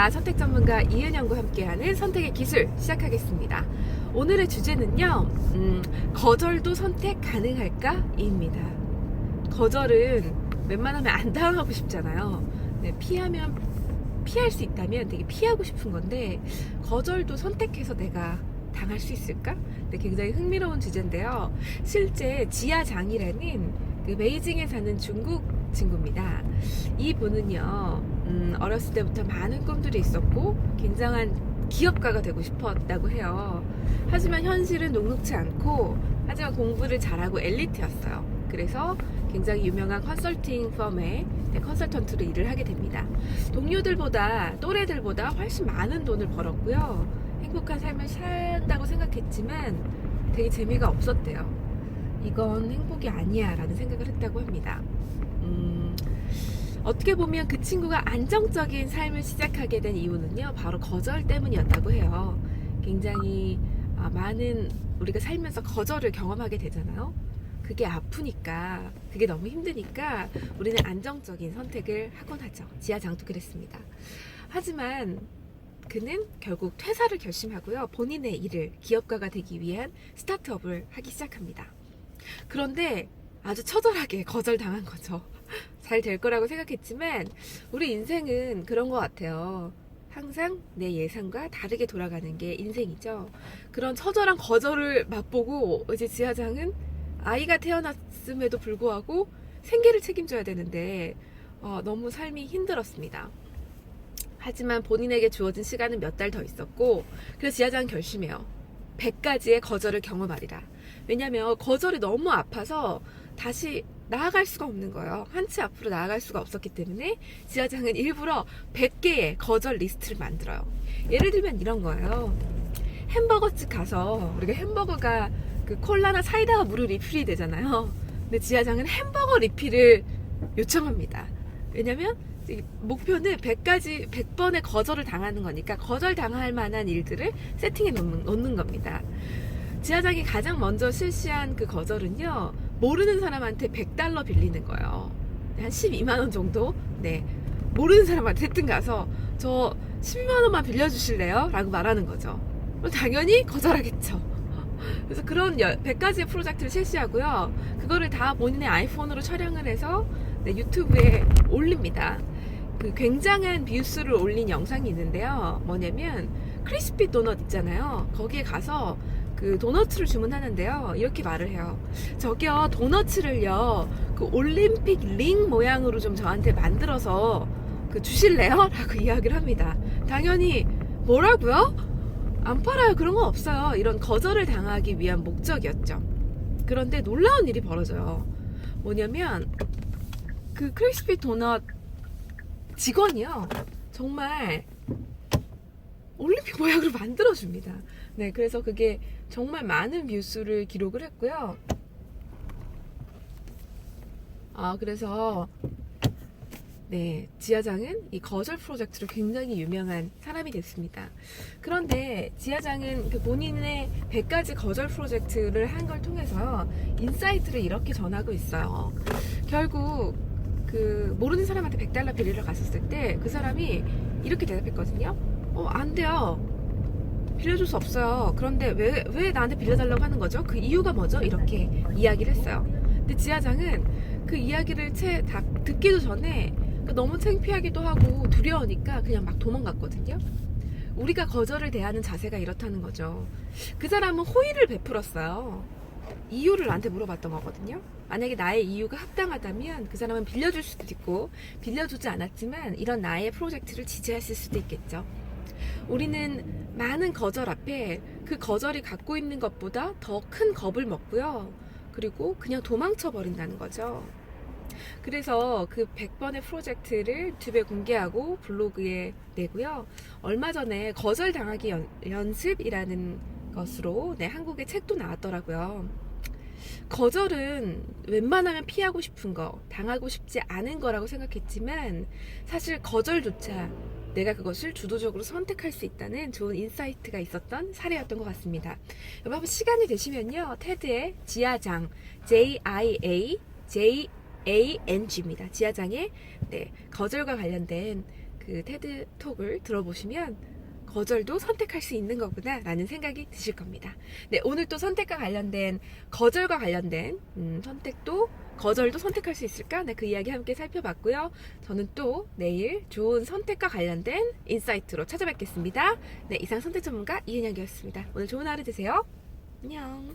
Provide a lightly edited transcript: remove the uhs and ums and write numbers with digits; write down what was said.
선택 전문가 이은영과 함께하는 선택의 기술 시작하겠습니다. 오늘의 주제는요, 거절도 선택 가능할까? 입니다. 거절은 웬만하면 안 당하고 싶잖아요. 네, 피할 수 있다면 되게 피하고 싶은 건데, 거절도 선택해서 내가 당할 수 있을까? 네, 굉장히 흥미로운 주제인데요. 실제 지아장이라는 그 베이징에 사는 중국 친구입니다. 이 분은요, 어렸을 때부터 많은 꿈들이 있었고 굉장한 기업가가 되고 싶었다고 해요. 하지만 현실은 녹록치 않고, 하지만 공부를 잘하고 엘리트였어요. 그래서 굉장히 유명한 컨설팅 펌에 컨설턴트로 일을 하게 됩니다. 동료들보다, 또래들보다 훨씬 많은 돈을 벌었고요. 행복한 삶을 산다고 생각했지만 되게 재미가 없었대요. 이건 행복이 아니야 라는 생각을 했다고 합니다. 어떻게 보면 그 친구가 안정적인 삶을 시작하게 된 이유는요, 바로 거절 때문이었다고 해요. 굉장히 많은, 우리가 살면서 거절을 경험하게 되잖아요. 그게 아프니까, 그게 너무 힘드니까 우리는 안정적인 선택을 하곤 하죠. 지아장도 그랬습니다. 하지만 그는 결국 퇴사를 결심하고요, 본인의 일을, 기업가가 되기 위한 스타트업을 하기 시작합니다. 그런데 아주 처절하게 거절당한 거죠. 잘 될 거라고 생각했지만 우리 인생은 그런 것 같아요. 항상 내 예상과 다르게 돌아가는 게 인생이죠. 그런 처절한 거절을 맛보고 이제 지아장은 아이가 태어났음에도 불구하고 생계를 책임져야 되는데 너무 삶이 힘들었습니다. 하지만 본인에게 주어진 시간은 몇 달 더 있었고, 그래서 지아장은 결심해요. 100가지의 거절을 경험하리라. 왜냐면 거절이 너무 아파서 다시 나아갈 수가 없는 거예요. 한치 앞으로 나아갈 수가 없었기 때문에 지아장은 일부러 100개의 거절 리스트를 만들어요. 예를 들면 이런 거예요. 햄버거집 가서 우리가 햄버거가 그 콜라나 사이다가 무료 리필이 되잖아요. 근데 지아장은 햄버거 리필을 요청합니다. 왜냐면 목표는 100번의 거절을 당하는 거니까 거절 당할 만한 일들을 세팅해 놓는 겁니다. 지아장이 가장 먼저 실시한 그 거절은요, 모르는 사람한테 $100 빌리는 거예요. 한 12만원 정도? 네. 모르는 사람한테 하여튼 가서 저 12만원만 빌려주실래요? 라고 말하는 거죠. 그럼 당연히 거절하겠죠. 그래서 그런 100가지의 프로젝트를 실시하고요. 그거를 다 본인의 아이폰으로 촬영을 해서 유튜브에 올립니다. 그 굉장한 뷰수를 올린 영상이 있는데요. 뭐냐면 크리스피 도넛 있잖아요. 거기에 가서 그 도너츠를 주문하는데요, 이렇게 말을 해요. 저기요, 도너츠를요, 그 올림픽 링 모양으로 좀 저한테 만들어서 그 주실래요? 라고 이야기를 합니다. 당연히 뭐라고요? 안 팔아요. 그런 거 없어요. 이런 거절을 당하기 위한 목적이었죠. 그런데 놀라운 일이 벌어져요. 뭐냐면 그 크리스피 도넛 직원이요, 정말 올림픽 모양으로 만들어줍니다. 네, 그래서 그게 정말 많은 뷰수를 기록을 했고요. 그래서 네, 지아장은 이 거절 프로젝트로 굉장히 유명한 사람이 됐습니다. 그런데 지아장은 그 본인의 100가지 거절 프로젝트를 한 걸 통해서 인사이트를 이렇게 전하고 있어요. 결국 그 모르는 사람한테 $100 빌리러 갔었을 때 그 사람이 이렇게 대답했거든요. 안 돼요. 빌려줄 수 없어요. 그런데 왜 나한테 빌려달라고 하는 거죠? 그 이유가 뭐죠? 이렇게 이야기를 했어요. 근데 지아장은 그 이야기를 다 듣기도 전에 너무 창피하기도 하고 두려우니까 그냥 막 도망갔거든요. 우리가 거절을 대하는 자세가 이렇다는 거죠. 그 사람은 호의를 베풀었어요. 이유를 나한테 물어봤던 거거든요. 만약에 나의 이유가 합당하다면 그 사람은 빌려줄 수도 있고, 빌려주지 않았지만 이런 나의 프로젝트를 지지했을 수도 있겠죠. 우리는 많은 거절 앞에 그 거절이 갖고 있는 것보다 더 큰 겁을 먹고요. 그리고 그냥 도망쳐 버린다는 거죠. 그래서 그 100번의 프로젝트를 유튜브에 공개하고 블로그에 내고요. 얼마 전에 거절당하기 연습이라는 것으로 한국에 책도 나왔더라고요. 거절은 웬만하면 피하고 싶은 거, 당하고 싶지 않은 거라고 생각했지만 사실 거절조차 내가 그것을 주도적으로 선택할 수 있다는 좋은 인사이트가 있었던 사례였던 것 같습니다. 여러분 한번 시간이 되시면요. 테드의 지하장, JIAJANG입니다. 지하장의 거절과 관련된 그 테드 톡을 들어보시면 거절도 선택할 수 있는 거구나 라는 생각이 드실 겁니다. 네, 오늘 또 선택과 관련된 거절과 관련된 선택도 거절도 선택할 수 있을까? 네, 그 이야기 함께 살펴봤고요. 저는 또 내일 좋은 선택과 관련된 인사이트로 찾아뵙겠습니다. 네, 이상 선택 전문가 이은영이었습니다. 오늘 좋은 하루 되세요. 안녕.